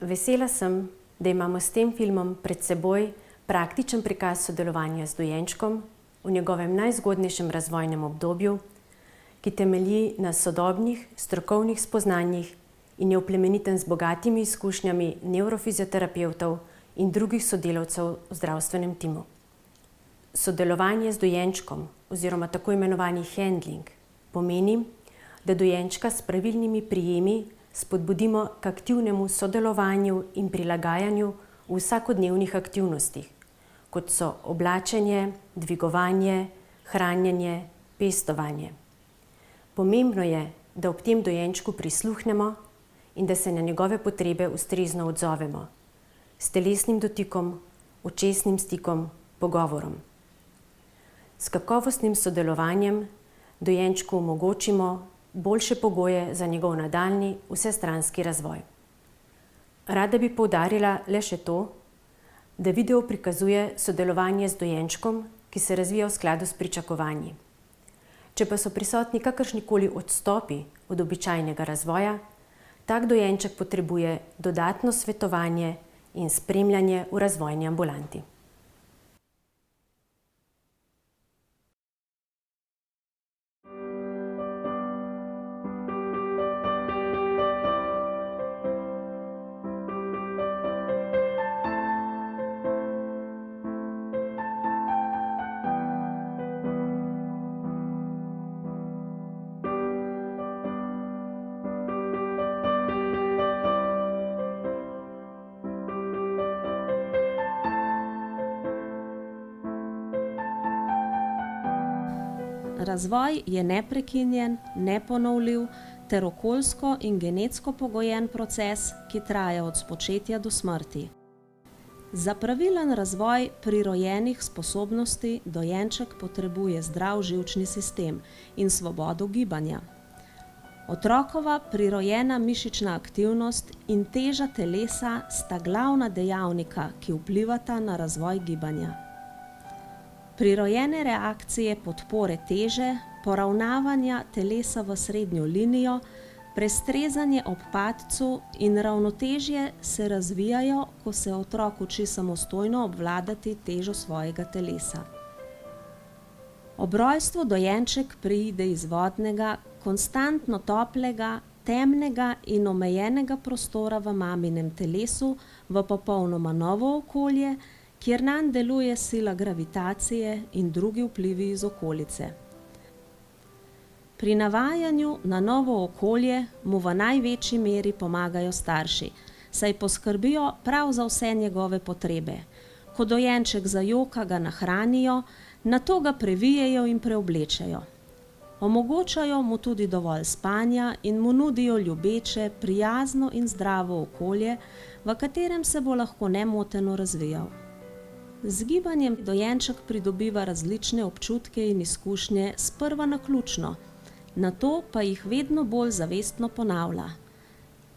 Vesela sem, da imamo s tem filmom pred seboj praktičen prikaz sodelovanja z dojenčkom v njegovem najzgodnejšem razvojnem obdobju, ki temelji na sodobnih strokovnih spoznanjih in je oplemeniten z bogatimi izkušnjami nevrofizioterapevtov in drugih sodelavcev v zdravstvenem timu. Sodelovanje z dojenčkom oziroma tako imenovani handling pomeni, da dojenčka s pravilnimi prijemi spodbudimo k aktivnemu sodelovanju in prilagajanju v vsakodnevnih aktivnostih, kot so oblačenje, dvigovanje, hranjenje, pestovanje. Pomembno je, da ob tem dojenčku prisluhnemo in da se na njegove potrebe ustrezno odzovemo s telesnim dotikom, očesnim stikom, pogovorom. S kakovostnim sodelovanjem dojenčku omogočimo boljše pogoje za njegov nadaljnji vsestranski razvoj. Rada bi poudarila le še to, da video prikazuje sodelovanje z dojenčkom, ki se razvija v skladu s pričakovanji. Če pa so prisotni kakršnikoli odstopi od običajnega razvoja, tak dojenček potrebuje dodatno svetovanje in spremljanje v razvojni ambulanti. Razvoj je neprekinjen, neponovljiv ter okoljsko in genetsko pogojen proces, ki traja od spočetja do smrti. Za pravilen razvoj prirojenih sposobnosti dojenček potrebuje zdrav živčni sistem in svobodo gibanja. Otrokova prirojena mišična aktivnost in teža telesa sta glavna dejavnika, ki vplivata na razvoj gibanja. Prirojene reakcije podpore teže, poravnavanja telesa v srednjo linijo, prestrezanje ob padcu in ravnotežje se razvijajo, ko se otrok uči samostojno obvladati težo svojega telesa. Ob rojstvu dojenček preide iz vodnega, konstantno toplega, temnega in omejenega prostora v maminem telesu v popolnoma novo okolje, kjer nanj deluje sila gravitacije in drugi vplivi iz okolice. Pri navajanju na novo okolje mu v največji meri pomagajo starši, saj poskrbijo prav za vse njegove potrebe. Ko dojenček zajoka, ga nahranijo, nato ga previjejo in preoblečejo. Omogočajo mu tudi dovolj spanja in mu nudijo ljubeče, prijazno in zdravo okolje, v katerem se bo lahko nemoteno razvijal. Z gibanjem dojenček pridobiva različne občutke in izkušnje sprva naključno, nato pa jih vedno bolj zavestno ponavlja.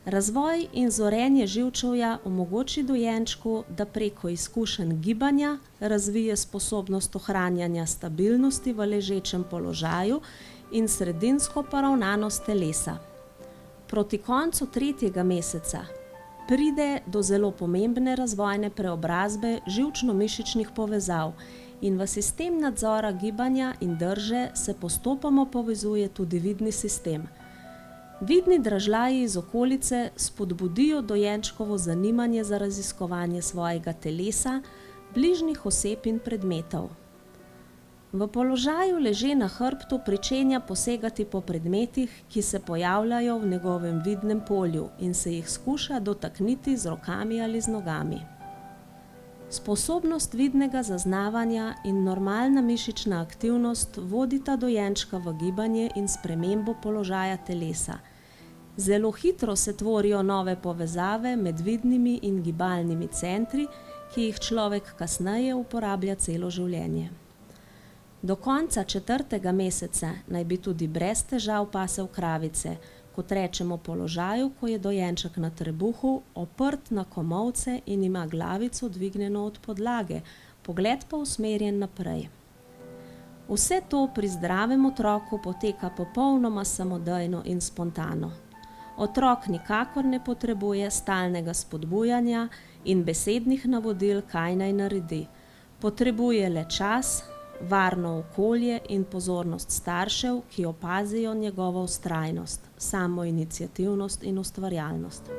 Razvoj in zorenje živčevja omogoči dojenčku, da preko izkušenj gibanja razvije sposobnost ohranjanja stabilnosti v ležečem položaju in sredinsko poravnanost telesa. Proti koncu 3. meseca pride do zelo pomembne razvojne preobrazbe živčno-mišičnih povezav in v sistem nadzora gibanja in drže se postopoma povezuje tudi vidni sistem. Vidni dražljaji iz okolice spodbudijo dojenčkovo zanimanje za raziskovanje svojega telesa, bližnjih oseb in predmetov. V položaju leže na hrbtu pričenja posegati po predmetih, ki se pojavljajo v njegovem vidnem polju in se jih skuša dotakniti z rokami ali z nogami. Sposobnost vidnega zaznavanja in normalna mišična aktivnost vodita dojenčka v gibanje in spremembo položaja telesa. Zelo hitro se tvorijo nove povezave med vidnimi in gibalnimi centri, ki jih človek kasneje uporablja celo življenje. Do konca 4. meseca naj bi tudi brez težav pasel kravice, kot rečemo položaju, ko je dojenček na trebuhu, oprt na komolce in ima glavico dvignjeno od podlage, pogled pa usmerjen naprej. Vse to pri zdravem otroku poteka popolnoma samodejno in spontano. Otrok nikakor ne potrebuje stalnega spodbujanja in besednih navodil, kaj naj naredi. Potrebuje le čas, varno okolje in pozornost staršev, ki opazijo njegovo vztrajnost, samoiniciativnost in ustvarjalnost.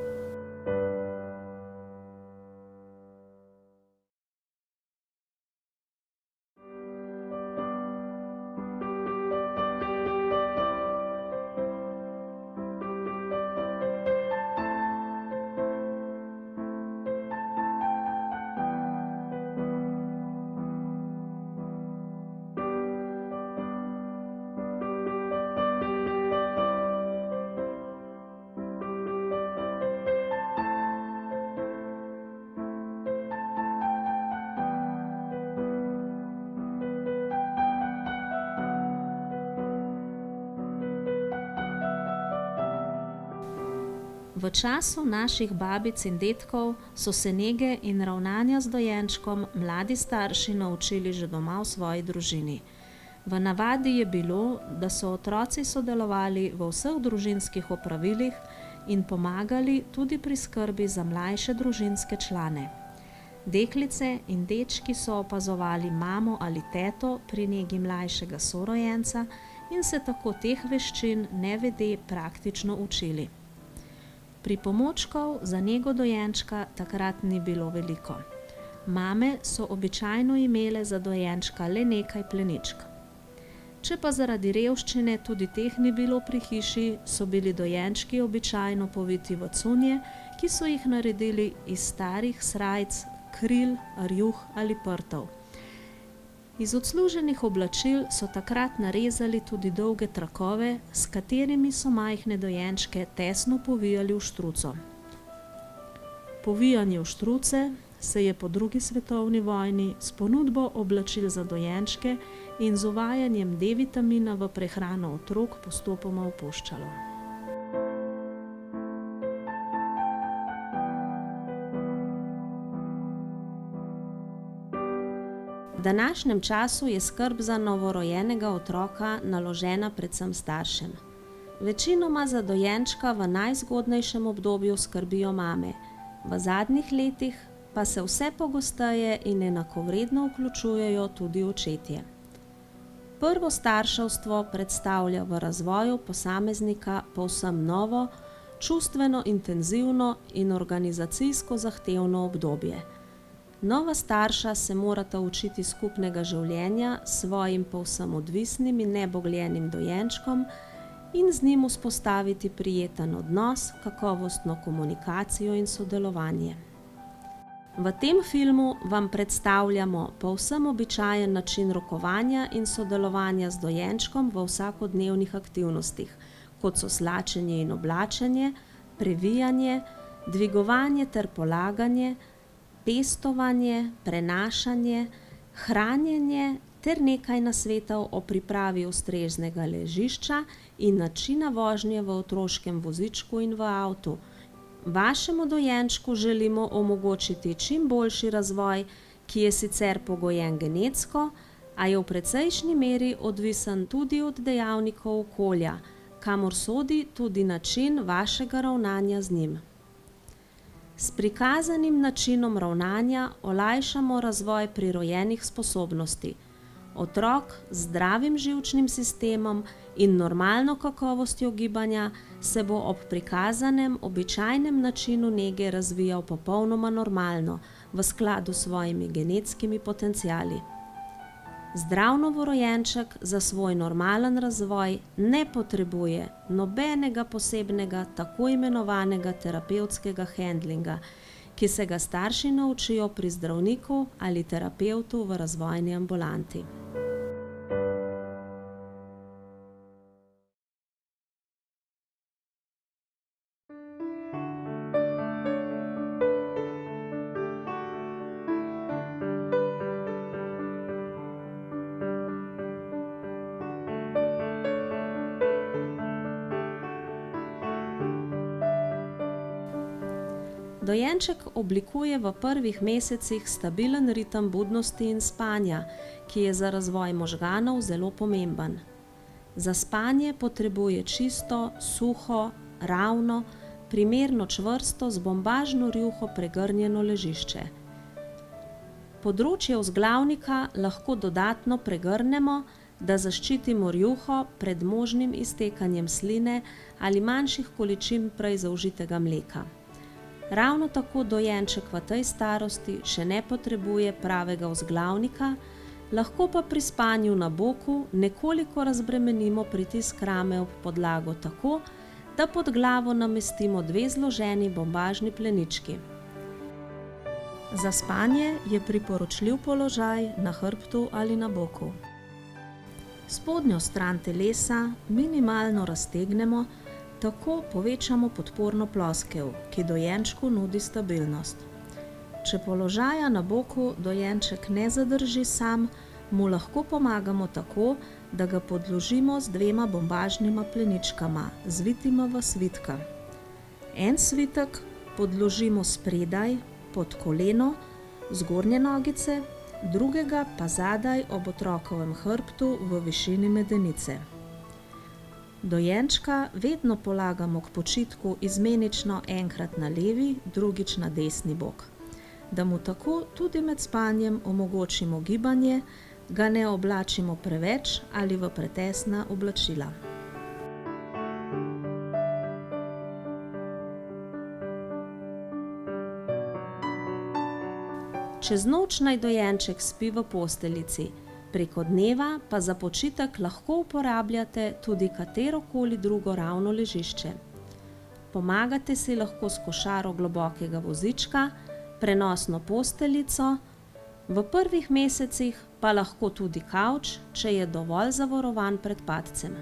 V času naših babic in dedkov so se nege in ravnanja z dojenčkom mladi starši naučili že doma v svoji družini. V navadi je bilo, da so otroci sodelovali v vseh družinskih opravilih in pomagali tudi pri skrbi za mlajše družinske člane. Deklice in dečki so opazovali mamo ali teto pri negi mlajšega sorojenca in se tako teh veščin nevede praktično učili. Pripomočkov za nego dojenčka takrat ni bilo veliko. Mame so običajno imele za dojenčka le nekaj pleničk. Če pa zaradi revščine tudi teh ni bilo pri hiši, so bili dojenčki običajno poviti v cunje, ki so jih naredili iz starih srajc, kril, rjuh ali prtov. Iz odsluženih oblačil so takrat narezali tudi dolge trakove, s katerimi so majhne dojenčke tesno povijali v štruco. Povijanje v štruce se je po drugi svetovni vojni s ponudbo oblačil za dojenčke in z uvajanjem D-vitamina v prehrano otrok postopoma opuščalo. V današnjem času je skrb za novorojenega otroka naložena predvsem staršem. Večinoma za dojenčka v najzgodnejšem obdobju skrbijo mame, v zadnjih letih pa se vse pogosteje in enakovredno vključujejo tudi očetje. Prvo starševstvo predstavlja v razvoju posameznika povsem novo, čustveno intenzivno in organizacijsko zahtevno obdobje. Nova starša se morata učiti skupnega življenja s svojim povsem odvisnim in nebogljenim dojenčkom in z njim vzpostaviti prijeten odnos, kakovostno komunikacijo in sodelovanje. V tem filmu vam predstavljamo povsem običajen način rokovanja in sodelovanja z dojenčkom v vsakodnevnih aktivnostih, kot so slačenje in oblačenje, previjanje, dvigovanje ter polaganje, pestovanje, prenašanje, hranjenje ter nekaj nasvetov o pripravi ustreznega ležišča in načina vožnje v otroškem vozičku in v avtu. Vašemu dojenčku želimo omogočiti čim boljši razvoj, ki je sicer pogojen genetsko, a je v precejšnji meri odvisen tudi od dejavnikov okolja, kamor sodi tudi način vašega ravnanja z njim. S prikazanim načinom ravnanja olajšamo razvoj prirojenih sposobnosti. Otrok z zdravim živčnim sistemom in normalno kakovostjo gibanja se bo ob prikazanem običajnem načinu nege razvijal popolnoma normalno, v skladu s svojimi genetskimi potenciali. Zdrav novorojenček za svoj normalen razvoj ne potrebuje nobenega posebnega tako imenovanega terapevtskega handlinga, ki se ga starši naučijo pri zdravniku ali terapevtu v razvojni ambulanti. Dojenček oblikuje v prvih mesecih stabilen ritem budnosti in spanja, ki je za razvoj možganov zelo pomemben. Za spanje potrebuje čisto, suho, ravno, primerno čvrsto, z bombažno rjuho pregrnjeno ležišče. Področje vzglavnika lahko dodatno pregrnemo, da zaščitimo rjuho pred možnim iztekanjem sline ali manjših količin prej zaužitega mleka. Ravno tako dojenček v tej starosti še ne potrebuje pravega vzglavnika, lahko pa pri spanju na boku nekoliko razbremenimo pritisk rame ob podlago tako, da pod glavo namestimo 2 zloženi bombažni plenički. Za spanje je priporočljiv položaj na hrbtu ali na boku. Spodnjo stran telesa minimalno raztegnemo, tako povečamo podporno ploskev, ki dojenčku nudi stabilnost. Če položaja na boku dojenček ne zadrži sam, mu lahko pomagamo tako, da ga podložimo z 2 bombažnima pleničkama, zvitima v svitka. En svitek podložimo spredaj, pod koleno, zgornje nogice, drugega pa zadaj ob otrokovem hrbtu v višini medenice. Dojenčka vedno polagamo k počitku izmenično enkrat na levi, drugič na desni bok. Da mu tako tudi med spanjem omogočimo gibanje, ga ne oblačimo preveč ali v pretesna oblačila. Čez noč naj dojenček spi v posteljici, preko dneva pa za počitek lahko uporabljate tudi katerokoli drugo ravno ležišče. Pomagate si lahko s košaro globokega vozička, prenosno posteljico, v prvih mesecih pa lahko tudi kavč, če je dovolj zavarovan pred padcem.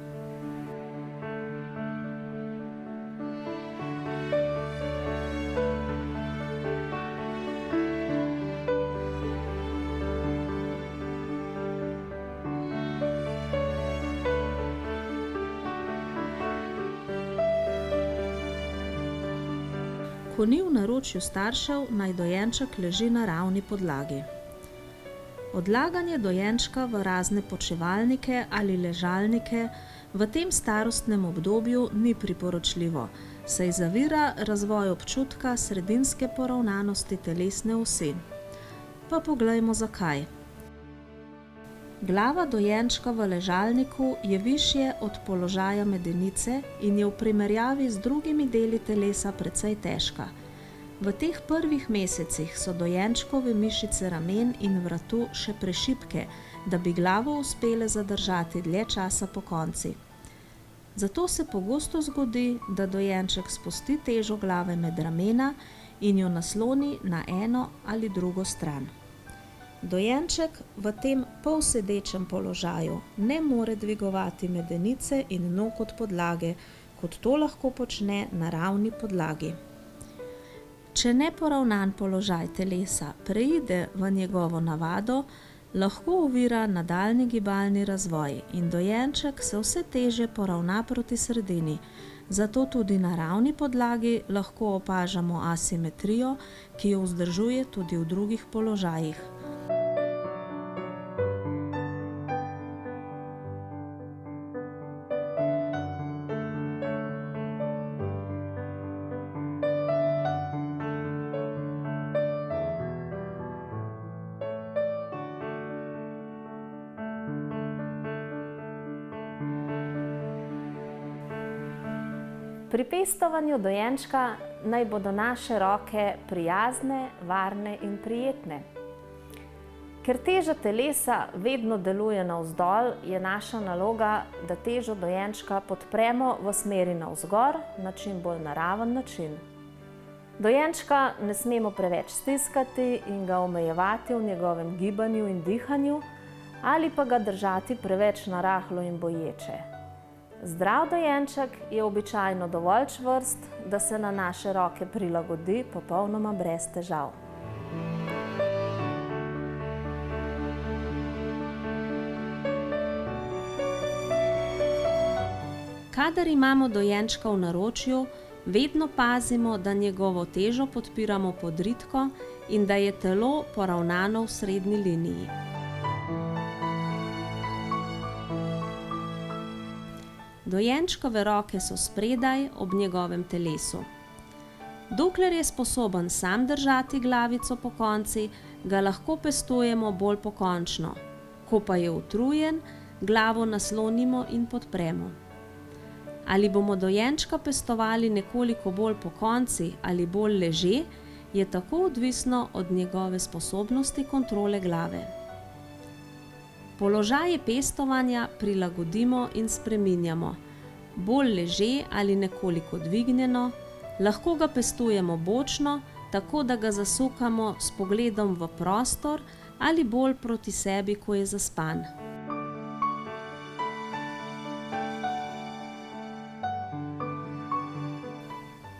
Ko ni v naročju staršev, naj dojenček leži na ravni podlagi. Odlaganje dojenčka v razne počevalnike ali ležalnike v tem starostnem obdobju ni priporočljivo, saj zavira razvoj občutka sredinske poravnanosti telesne osi. Pa poglejmo zakaj. Glava dojenčka v ležalniku je višje od položaja medenice in je v primerjavi z drugimi deli telesa precej težka. V teh prvih mesecih so dojenčkove mišice ramen in vratu še prešibke, da bi glavo uspele zadržati dlje časa pokonci. Zato se pogosto zgodi, da dojenček spusti težo glave med ramena in jo nasloni na eno ali drugo stran. Dojenček v tem polsedečem položaju ne more dvigovati medenice in nog od podlage, kot to lahko počne na ravni podlagi. Če neporavnan položaj telesa preide v njegovo navado, lahko ovira nadaljnji gibalni razvoj in dojenček se vse težje poravna proti sredini. Zato tudi na ravni podlagi lahko opažamo asimetrijo, ki jo vzdržuje tudi v drugih položajih. Pri pestovanju dojenčka naj bodo naše roke prijazne, varne in prijetne. Ker teža telesa vedno deluje navzdol, je naša naloga, da težo dojenčka podpremo v smeri navzgor na čim bolj naraven način. Dojenčka ne smemo preveč stiskati in ga omejevati v njegovem gibanju in dihanju ali pa ga držati preveč narahlo in boječe. Zdrav dojenček je običajno dovolj čvrst, da se na naše roke prilagodi popolnoma brez težav. Kadar imamo dojenčka v naročju, vedno pazimo, da njegovo težo podpiramo pod ritko in da je telo poravnano v srednji liniji. Dojenčkove roke so spredaj ob njegovem telesu. Dokler je sposoben sam držati glavico pokonci, ga lahko pestujemo bolj pokončno. Ko pa je utrujen, glavo naslonimo in podpremo. Ali bomo dojenčka pestovali nekoliko bolj pokonci ali bolj leže, je tako odvisno od njegove sposobnosti kontrole glave. Položaje pestovanja prilagodimo in spreminjamo. Bolj leže ali nekoliko dvignjeno, lahko ga pestujemo bočno, tako da ga zasukamo s pogledom v prostor ali bolj proti sebi, ko je zaspan.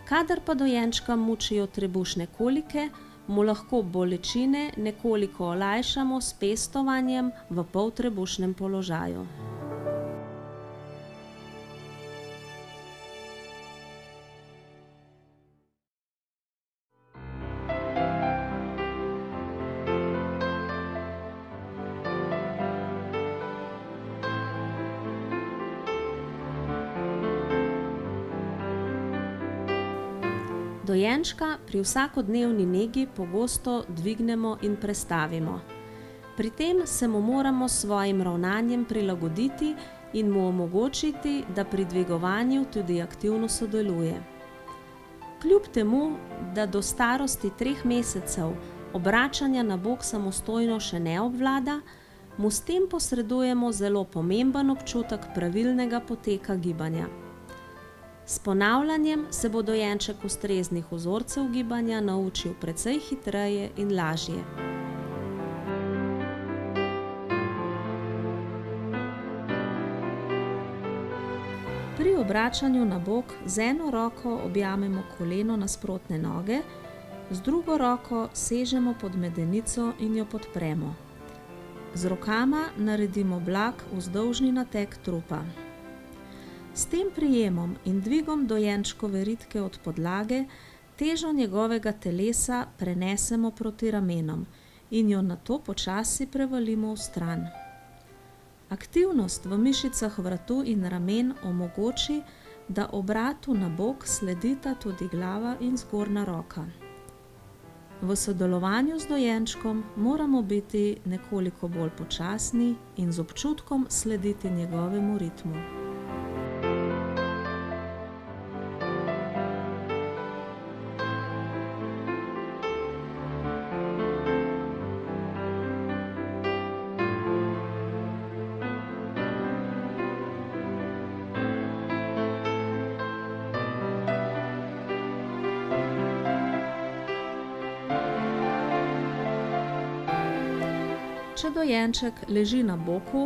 Kadar pa dojenčka mučijo trebušne kolike, mu lahko bolečine nekoliko olajšamo s pestovanjem v poltrebušnem položaju. Dojenčka pri vsakodnevni negi pogosto dvignemo in prestavimo. Pri tem se mu moramo s svojim ravnanjem prilagoditi in mu omogočiti, da pri dvigovanju tudi aktivno sodeluje. Kljub temu, da do starosti 3 mesecev obračanja na bok samostojno še ne obvlada, mu s tem posredujemo zelo pomemben občutek pravilnega poteka gibanja. S ponavljanjem se bo dojenček ustreznih vzorcev gibanja naučil precej hitreje in lažje. Pri obračanju na bok z eno roko objamemo koleno nasprotne noge, z drugo roko sežemo pod medenico in jo podpremo. Z rokama naredimo blag vzdolžni nateg trupa. S tem prijemom in dvigom dojenčkove ritke od podlage težo njegovega telesa prenesemo proti ramenom in jo nato počasi prevalimo v stran. Aktivnost v mišicah vratu in ramen omogoči, da obratu na bok sledita tudi glava in zgornja roka. V sodelovanju z dojenčkom moramo biti nekoliko bolj počasni in z občutkom slediti njegovemu ritmu. Če dojenček leži na boku,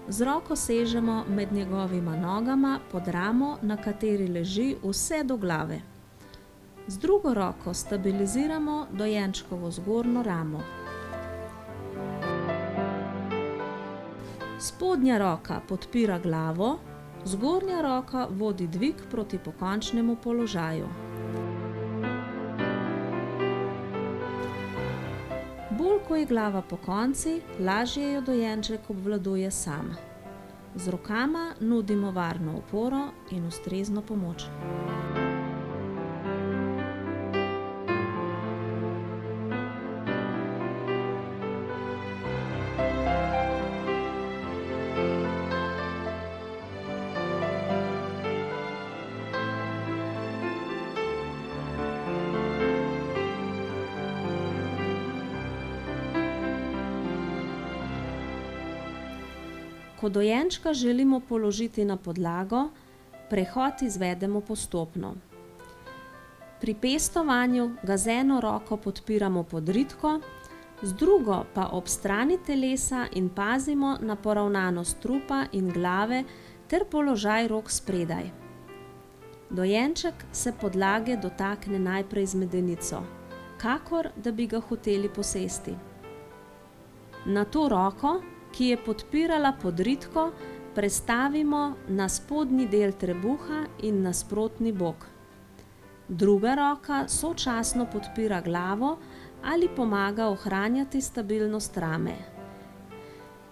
z roko sežemo med njegovima nogama pod ramo, na kateri leži vse do glave. Z drugo roko stabiliziramo dojenčkovo zgornjo ramo. Spodnja roka podpira glavo, zgornja roka vodi dvig proti pokončnemu položaju. Bolj ko je glava pokonci, lažje jo dojenček obvladuje sam. Z rokama nudimo varno oporo in ustrezno pomoč. Ko dojenčka želimo položiti na podlago, prehod izvedemo postopno. Pri pestovanju ga z eno roko podpiramo pod ritko, z drugo pa ob strani telesa in pazimo na poravnanost trupa in glave ter položaj rok spredaj. Dojenček se podlage dotakne najprej z medenico, kakor da bi ga hoteli posesti. Na to roko, ki je podpirala podritko, prestavimo na spodnji del trebuha in nasprotni bok. Druga roka sočasno podpira glavo ali pomaga ohranjati stabilnost rame.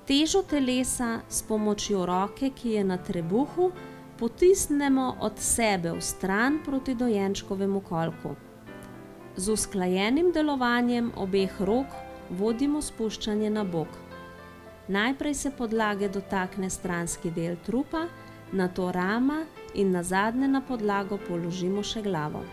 Težo telesa s pomočjo roke, ki je na trebuhu, potisnemo od sebe v stran proti dojenčkovemu kolku. Z usklajenim delovanjem obeh rok vodimo spuščanje na bok. Najprej se podlage dotakne stranski del trupa, nato rama in nazadnje na podlago položimo še glavo.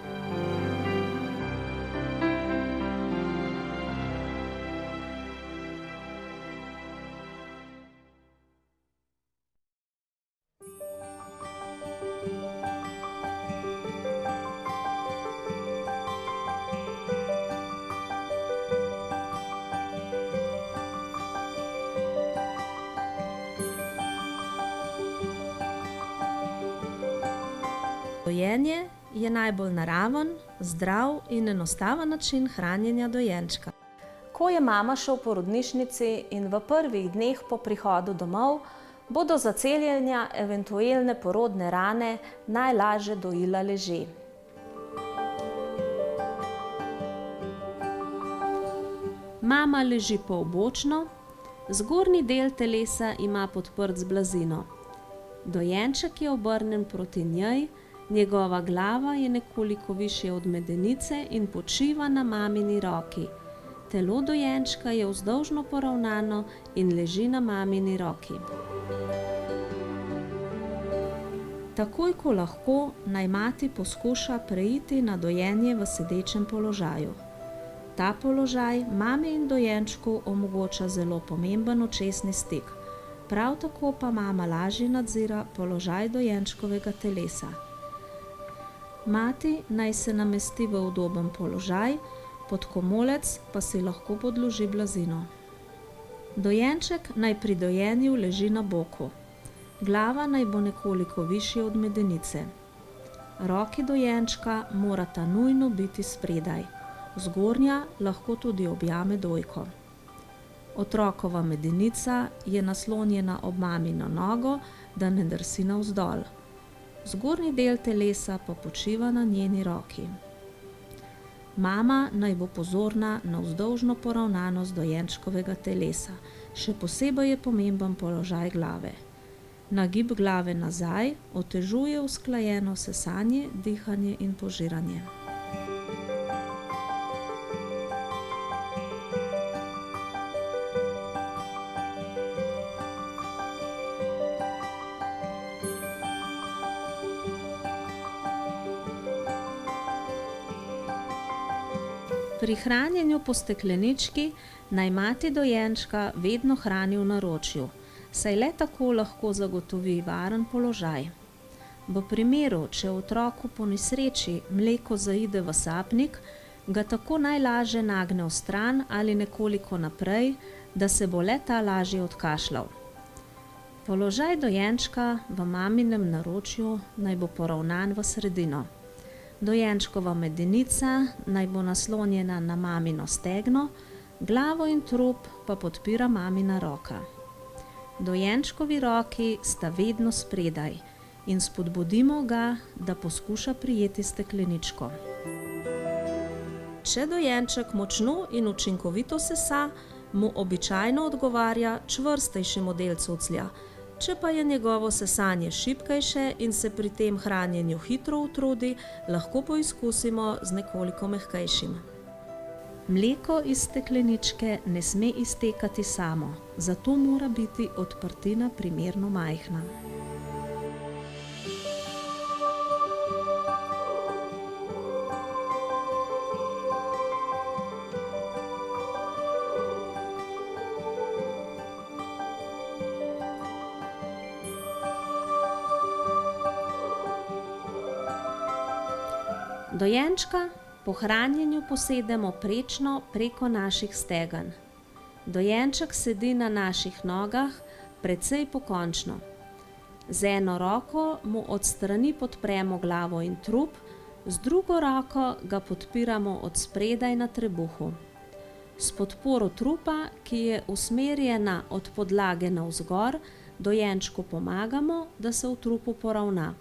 Dojenje je najbolj naraven, zdrav in enostaven način hranjenja dojenčka. Ko je mama še v porodnišnici in v prvih dneh po prihodu domov, bo do zaceljenja eventualne porodne rane najlažje dojila leže. Mama leži pobočno, zgornji del telesa ima podprt z blazino. Dojenček je obrnjen proti njej, njegova glava je nekoliko višje od medenice in počiva na mamini roki. Telo dojenčka je vzdolžno poravnano in leži na mamini roki. Takoj, ko lahko, naj mati poskuša preiti na dojenje v sedečem položaju. Ta položaj mami in dojenčku omogoča zelo pomemben očesni stik. Prav tako pa mama lažje nadzira položaj dojenčkovega telesa. Mati naj se namesti v udoben položaj, pod komolec pa si lahko podloži blazino. Dojenček naj pri dojenju leži na boku. Glava naj bo nekoliko višje od medenice. Roki dojenčka morata nujno biti spredaj. Zgornja lahko tudi objame dojko. Otrokova medenica je naslonjena ob mamino nogo, da ne drsi navzdol. Zgornji del telesa pa počiva na njeni roki. Mama naj bo pozorna na vzdolžno poravnanost dojenčkovega telesa. Še posebej je pomemben položaj glave. Nagib glave nazaj otežuje usklajeno sesanje, dihanje in požiranje. Pri hranjenju po steklenički naj mati dojenčka vedno hrani v naročju, saj le tako lahko zagotovi varen položaj. V primeru, če otroku po nesreči mleko zaide v sapnik, ga tako najlažje nagne v stran ali nekoliko naprej, da se bo le ta lažje odkašljal. Položaj dojenčka v maminem naročju naj bo poravnan v sredino. Dojenčkova medenica naj bo naslonjena na mamino stegno, glavo in trup pa podpira mamina roka. Dojenčkovi roki sta vedno spredaj in spodbudimo ga, da poskuša prijeti stekleničko. Če dojenček močno in učinkovito sesa, mu običajno odgovarja čvrstejši model cuclja. Če pa je njegovo sesanje šibkejše in se pri tem hranjenju hitro utrudi, lahko poizkusimo z nekoliko mehkejšim. Mleko iz stekleničke ne sme iztekati samo, zato mora biti odprtina primerno majhna. Dojenčka po hranjenju posedemo prečno preko naših stegenj. Dojenček sedi na naših nogah precej pokončno. Z eno roko mu od strani podpremo glavo in trup, z drugo roko ga podpiramo od spredaj na trebuhu. S podporo trupa, ki je usmerjena od podlage navzgor, dojenčku pomagamo, da se v trupu poravna.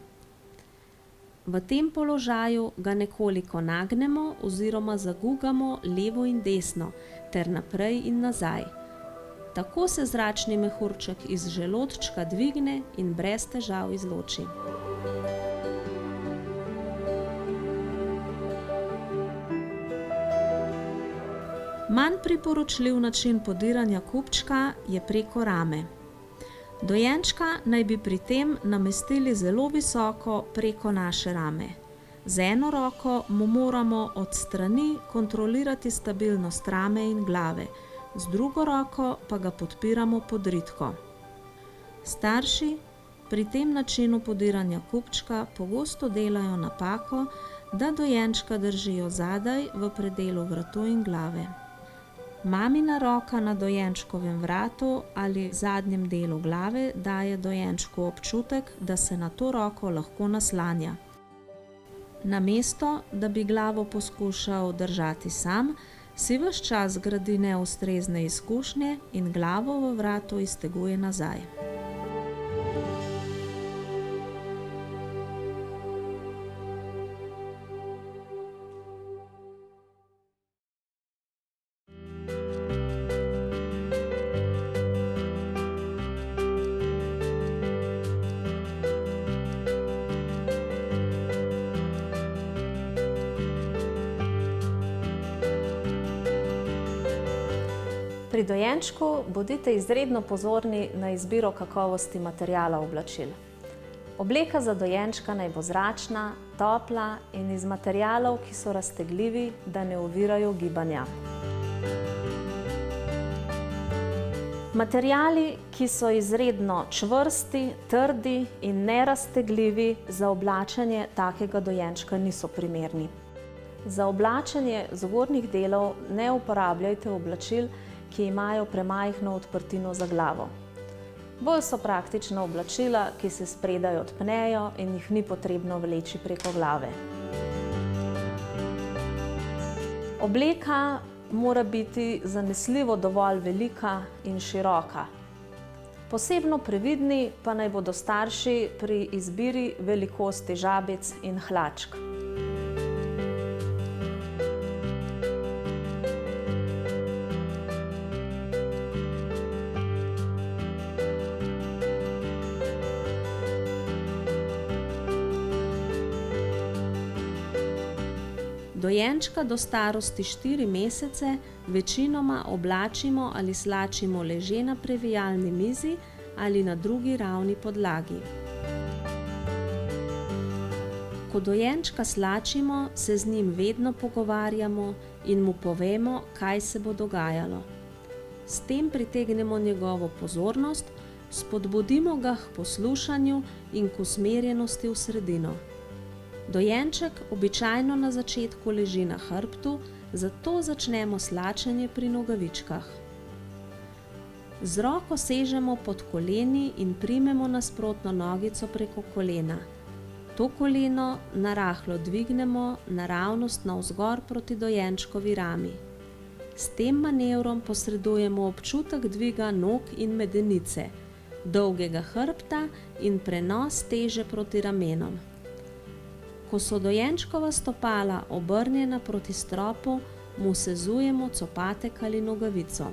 V tem položaju ga nekoliko nagnemo oziroma zagugamo levo in desno ter naprej in nazaj. Tako se zračni mehurček iz želodčka dvigne in brez težav izloči. Manj priporočljiv način podiranja kupčka je preko rame. Dojenčka naj bi pri tem namestili zelo visoko preko naše rame. Z eno roko mu moramo od strani kontrolirati stabilnost rame in glave, z drugo roko pa ga podpiramo pod ritko. Starši pri tem načinu podiranja kupčka pogosto delajo napako, da dojenčka držijo zadaj v predelu vratu in glave. Mamina roka na dojenčkovem vratu ali zadnjem delu glave daje dojenčku občutek, da se na to roko lahko naslanja. Namesto, da bi glavo poskušal držati sam, si ves čas gradi neustrezne izkušnje in glavo v vratu izteguje nazaj. Pri dojenčku bodite izredno pozorni na izbiro kakovosti materiala oblačil. Obleka za dojenčka naj bo zračna, topla in iz materialov, ki so raztegljivi, da ne ovirajo gibanja. Materiali, ki so izredno čvrsti, trdi in neraztegljivi, za oblačenje takega dojenčka niso primerni. Za oblačenje zgornjih delov ne uporabljajte oblačil, ki imajo premajhno odprtino za glavo. Bolj so praktična oblačila, ki se spredaj odpnejo in jih ni potrebno vleči preko glave. Obleka mora biti zanesljivo dovolj velika in široka. Posebno previdni pa naj bodo starši pri izbiri velikosti žabic in hlačk. Dojenčka do starosti 4 mesece večinoma oblačimo ali slačimo leže na previjalni mizi ali na drugi ravni podlagi. Ko dojenčka slačimo, se z njim vedno pogovarjamo in mu povemo, kaj se bo dogajalo. S tem pritegnemo njegovo pozornost, spodbudimo ga k poslušanju in k usmerjenosti v sredino. Dojenček običajno na začetku leži na hrbtu, zato začnemo slačenje pri nogavičkah. Z roko sežemo pod koleni in primemo nasprotno nogico preko kolena. To koleno narahlo dvignemo naravnost navzgor proti dojenčkovi rami. S tem manevrom posredujemo občutek dviga nog in medenice, dolgega hrbta in prenos teže proti ramenom. Ko so dojenčkova stopala obrnjena proti stropu, mu sezujemo copatek ali nogavico.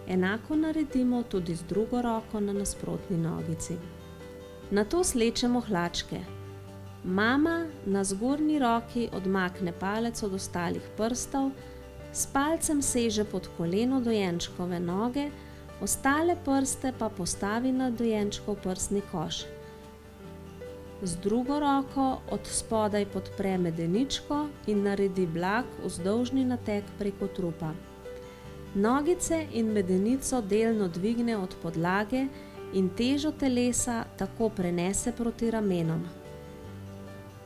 Enako naredimo tudi z drugo roko na nasprotni nogici. Nato slečemo hlačke. Mama na zgornji roki odmakne palec od ostalih prstov, s palcem seže pod koleno dojenčkove noge, ostale prste pa postavi na dojenčkov prsni koš. Z drugo roko od spodaj podpre medeničko in naredi blag vzdolžni nateg preko trupa. Nogice in medenico delno dvigne od podlage in težo telesa tako prenese proti ramenom.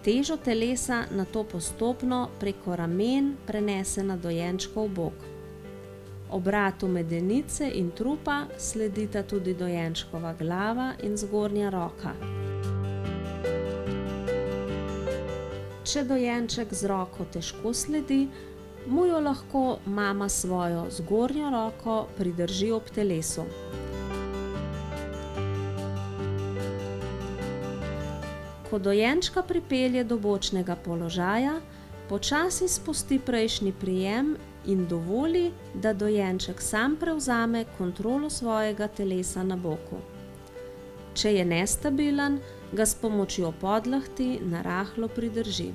Težo telesa nato postopno preko ramen prenese na dojenčkov bok. Obratu medenice in trupa sledita tudi dojenčkova glava in zgornja roka. Če dojenček z roko težko sledi, mu jo lahko mama svojo zgornjo roko pridrži ob telesu. Ko dojenčka pripelje do bočnega položaja, počasi spusti prejšnji prijem in dovoli, da dojenček sam prevzame kontrolo svojega telesa na boku. Če je nestabilen, ga s pomočjo podlahti narahlo pridrži.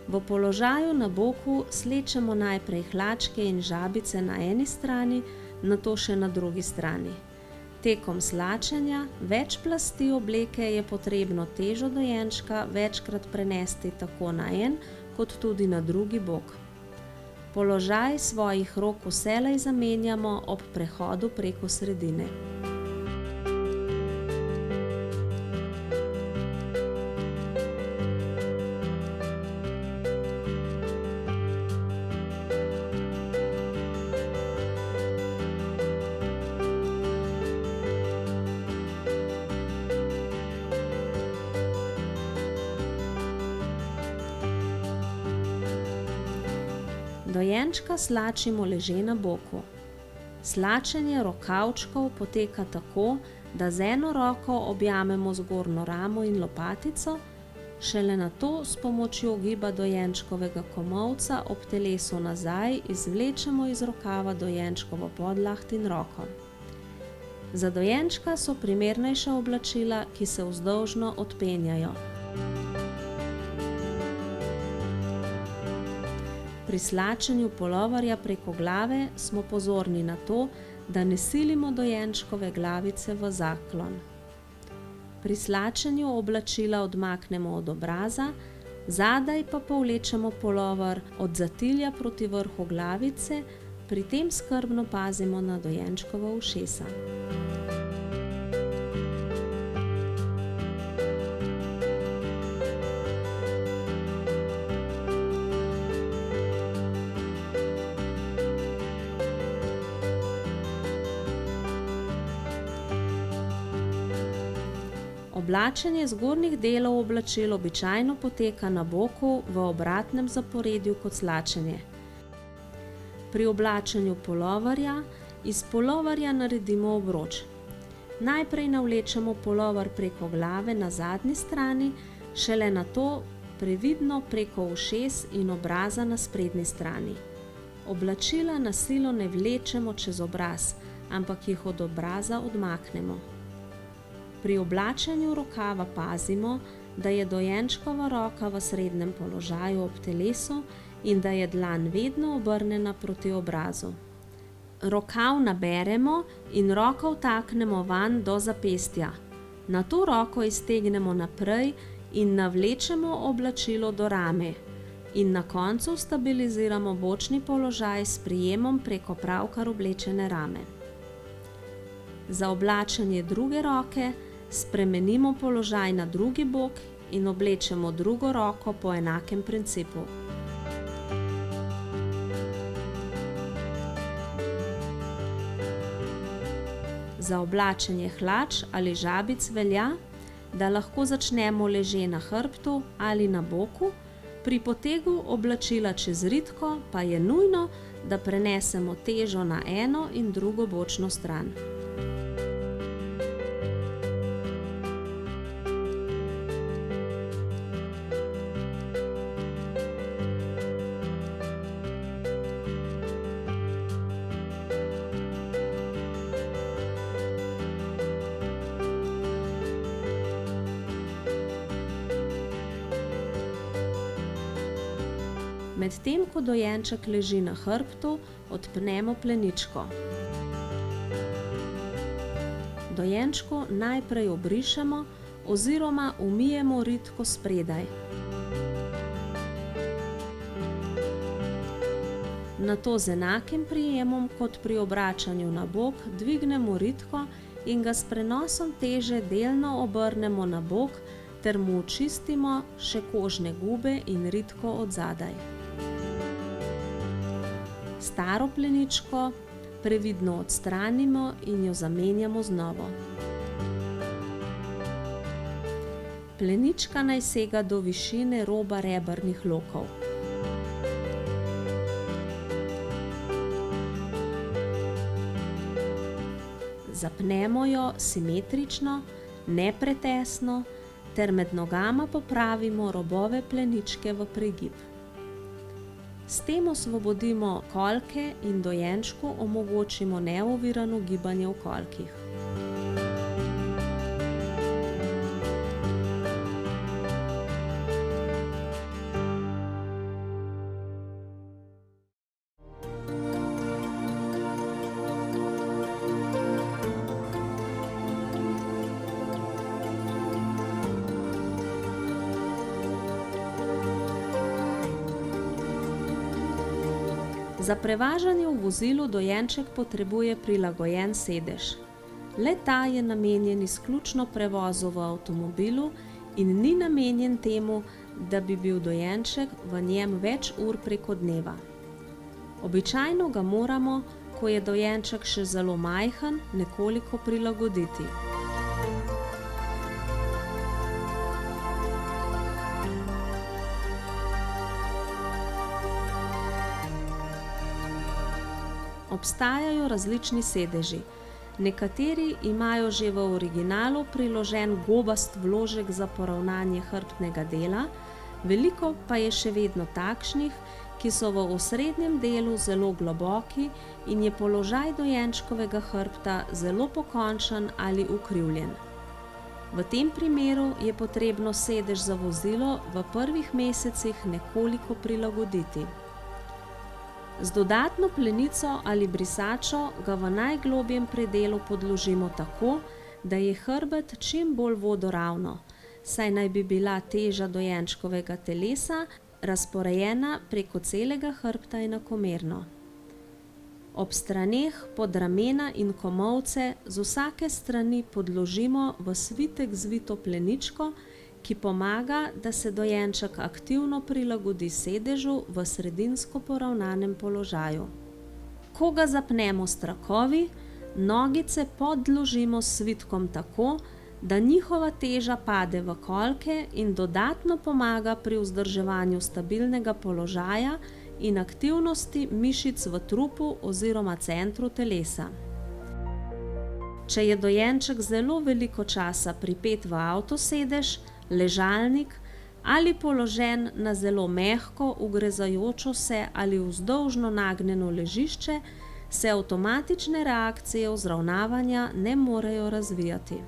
V položaju na boku slečemo najprej hlačke in žabice na eni strani, nato še na drugi strani. Tekom slačenja več plasti obleke je potrebno težo dojenčka večkrat prenesti tako na en, kot tudi na drugi bok. Položaj svojih rok vselej zamenjamo ob prehodu preko sredine. Dojenčka slačimo leže na boku. Slačenje rokavčkov poteka tako, da z eno roko objamemo zgornjo ramo in lopatico, šele nato s pomočjo giba dojenčkovega komolca ob telesu nazaj izvlečemo iz rokava dojenčkovo podlaht in roko. Za dojenčka so primernejša oblačila, ki se vzdolžno odpenjajo. Pri slačenju puloverja preko glave smo pozorni na to, da ne silimo dojenčkove glavice v zaklon. Pri slačenju oblačila odmaknemo od obraza, zadaj pa povlečemo pulover od zatilja proti vrhu glavice, pri tem skrbno pazimo na dojenčkova ušesa. Oblačenje zgornjih delov oblačil običajno poteka na boku v obratnem zaporedju kot slačenje. Pri oblačenju puloverja iz puloverja naredimo obroč. Najprej navlečemo pulover preko glave na zadnji strani, šele nato previdno preko ušes in obraza na sprednji strani. Oblačila na silo ne vlečemo čez obraz, ampak jih od obraza odmaknemo. Pri oblačenju rokava pazimo, da je dojenčkova roka v srednjem položaju ob telesu in da je dlan vedno obrnjena proti obrazu. Rokav naberemo in roko vtaknemo vanj do zapestja. Nato roko iztegnemo naprej in navlečemo oblačilo do rame. In na koncu stabiliziramo bočni položaj s prijemom preko pravkar oblečene rame. Za oblačenje druge roke spremenimo položaj na drugi bok in oblečemo drugo roko po enakem principu. Za oblačenje hlač ali žabic velja, da lahko začnemo leže na hrbtu ali na boku, pri potegu oblačila čez ritko pa je nujno, da prenesemo težo na eno in drugo bočno stran. Medtem ko dojenček leži na hrbtu, odpnemo pleničko. Dojenčku najprej obrišemo oziroma umijemo ritko spredaj. Nato z enakim prijemom kot pri obračanju na bok dvignemo ritko in ga s prenosom teže delno obrnemo na bok ter mu očistimo še kožne gube in ritko od zadaj. Staro pleničko previdno odstranimo in jo zamenjamo z novo. Plenička naj sega do višine roba rebrnih lokov. Zapnemo jo simetrično, ne pretesno, ter med nogama popravimo robove pleničke v pregib. S tem osvobodimo kolke in dojenčku omogočimo neovirano gibanje v kolkih. Za prevažanje v vozilu dojenček potrebuje prilagojen sedež. Le ta je namenjen izključno prevozu v avtomobilu in ni namenjen temu, da bi bil dojenček v njem več ur preko dneva. Običajno ga moramo, ko je dojenček še zelo majhen, nekoliko prilagoditi. Obstajajo različni sedeži. Nekateri imajo že v originalu priložen gobast vložek za poravnanje hrbtnega dela, veliko pa je še vedno takšnih, ki so v osrednjem delu zelo globoki in je položaj dojenčkovega hrbta zelo pokončen ali ukrivljen. V tem primeru je potrebno sedež za vozilo v prvih mesecih nekoliko prilagoditi. Z dodatno plenico ali brisačo ga v najglobjem predelu podložimo tako, da je hrbet čim bolj vodoravno, saj naj bi bila teža dojenčkovega telesa razporejena preko celega hrbta enakomerno. Ob straneh, pod ramena in komolce z vsake strani podložimo v svitek zvito pleničko, ki pomaga, da se dojenček aktivno prilagodi sedežu v sredinsko poravnanem položaju. Ko ga zapnemo s trakovi, nogice podložimo s svitkom tako, da njihova teža pade v kolke in dodatno pomaga pri vzdrževanju stabilnega položaja in aktivnosti mišic v trupu oziroma centru telesa. Če je dojenček zelo veliko časa pripet v avtosedež, ležalnik ali položen na zelo mehko, ugrezajočo se ali vzdolžno nagnjeno ležišče, se avtomatične reakcije vzravnavanja ne morejo razvijati.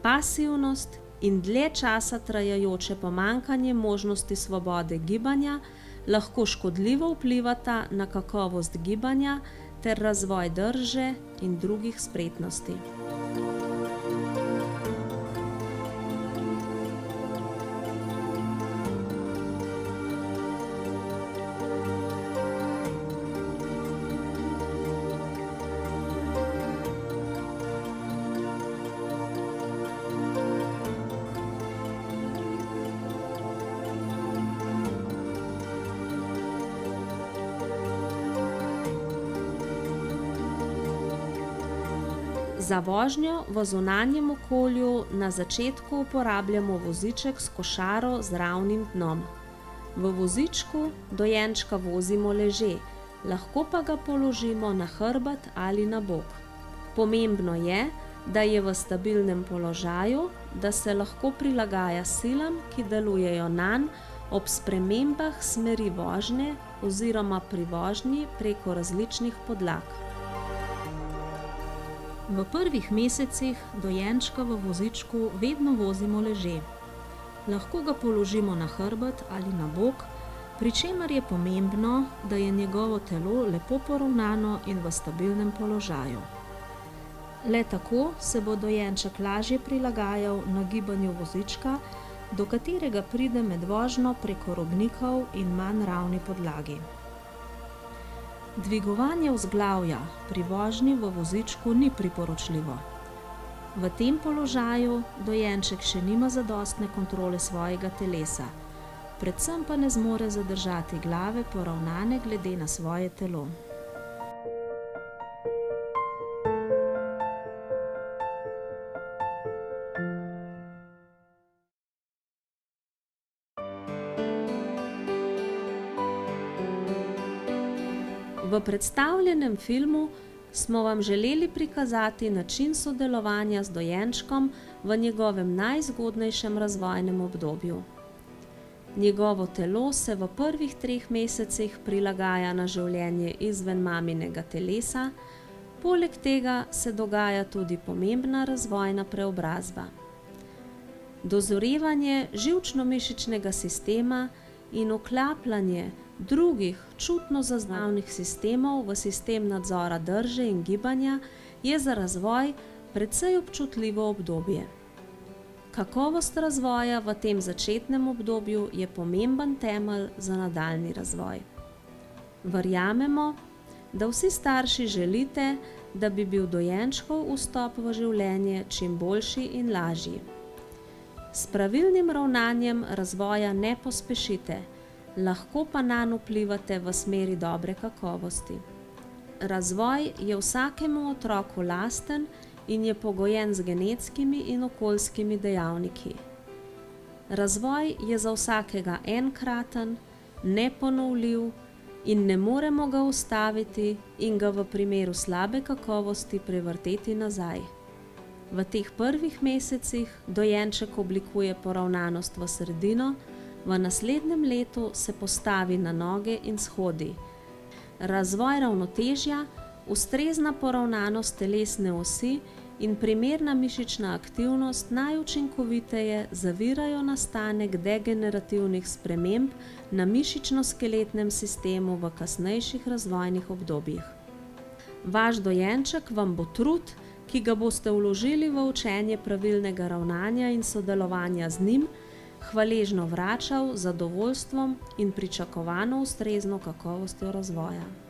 Pasivnost in dlje časa trajajoče pomanjkanje možnosti svobode gibanja lahko škodljivo vplivata na kakovost gibanja ter razvoj drže in drugih spretnosti. Za vožnjo v zunanjem okolju na začetku uporabljamo voziček s košaro z ravnim dnom. V vozičku dojenčka vozimo leže, lahko pa ga položimo na hrbet ali na bok. Pomembno je, da je v stabilnem položaju, da se lahko prilagaja silam, ki delujejo nanj ob spremembah smeri vožnje oziroma pri vožnji preko različnih podlag. V prvih mesecih dojenčka v vozičku vedno vozimo leže. Lahko ga položimo na hrbet ali na bok, pri čemer je pomembno, da je njegovo telo lepo poravnano in v stabilnem položaju. Le tako se bo dojenček lažje prilagajal nagibanju vozička, do katerega pride med vožnjo preko robnikov in manj ravni podlagi. Dvigovanje vzglavja pri vožnji v vozičku ni priporočljivo. V tem položaju dojenček še nima zadostne kontrole svojega telesa, predvsem pa ne zmore zadržati glave poravnane glede na svoje telo. V predstavljenem filmu smo vam želeli prikazati način sodelovanja z dojenčkom v njegovem najzgodnejšem razvojnem obdobju. Njegovo telo se v prvih 3 mesecih prilagaja na življenje izven maminega telesa, poleg tega se dogaja tudi pomembna razvojna preobrazba. Dozorevanje živčno-mišičnega sistema in vklapljanje drugih čutno zaznavnih sistemov v sistem nadzora drže in gibanja je za razvoj precej občutljivo obdobje. Kakovost razvoja v tem začetnem obdobju je pomemben temelj za nadaljnji razvoj. Verjamemo, da vsi starši želite, da bi bil dojenčkov vstop v življenje čim boljši in lažji. S pravilnim ravnanjem razvoja ne pospešite, lahko pa nanj vplivate v smeri dobre kakovosti. Razvoj je vsakemu otroku lasten in je pogojen z genetskimi in okoljskimi dejavniki. Razvoj je za vsakega enkraten, neponovljiv in ne moremo ga ustaviti in ga v primeru slabe kakovosti prevrteti nazaj. V teh prvih mesecih dojenček oblikuje poravnanost v sredino, v naslednjem letu se postavi na noge in shodi. Razvoj ravnotežja, ustrezna poravnanost telesne osi in primerna mišična aktivnost najučinkoviteje zavirajo nastanek degenerativnih sprememb na mišično-skeletnem sistemu v kasnejših razvojnih obdobjih. Vaš dojenček vam bo trud, ki ga boste vložili v učenje pravilnega ravnanja in sodelovanja z njim, hvaležno vračal z zadovoljstvom in pričakovano ustrezno kakovostjo razvoja.